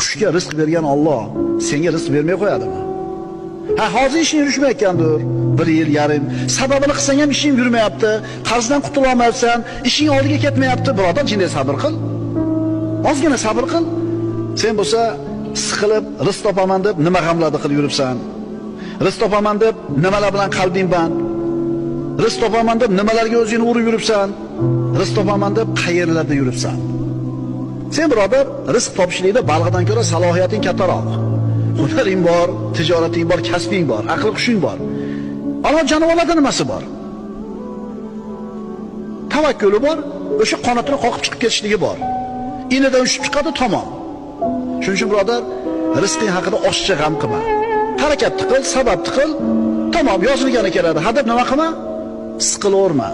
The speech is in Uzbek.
qushga rizq bergan Alloh senga rizq bermay qo'yadimi? Ha, hozir ishing yurishmayotgandir. 1 yil yarim. Sababini qilsang ham ishing yurmayapti. Qarzdan qutula olmayapsan, ishing oldiga ketmayapti. Birodar, jinday sabr qil. Ozgina sabr qil. Sen bo'lsa siqilib rizq topaman deb nima g'amlarni qilib yuribsan? Rizq topaman deb nimalar bilan qalbing band? Rizq topaman deb nimalarga o'zingni urib yuribsan? Rizq topaman deb qayerlarda yuribsan? Sen birodar, rizq topishlikda balg'adan ko'ra salohiyating kattaroq. Hunaring bor, tijorating bor, kasbing bor, aql hushing bor. Alloh jonivorlarda nimasi bor? Tavakkuli bor, o'sha qonatini qoqib chiqib ketishligi bor. Inidan ushib chiqadi, tamom. Shuning uchun birodar, rizqing haqida oshcha g'am qilma. Harakat qil, sabab qil, tamom, yozilgani keladi. Hadab nima qilma? Siqilaverma.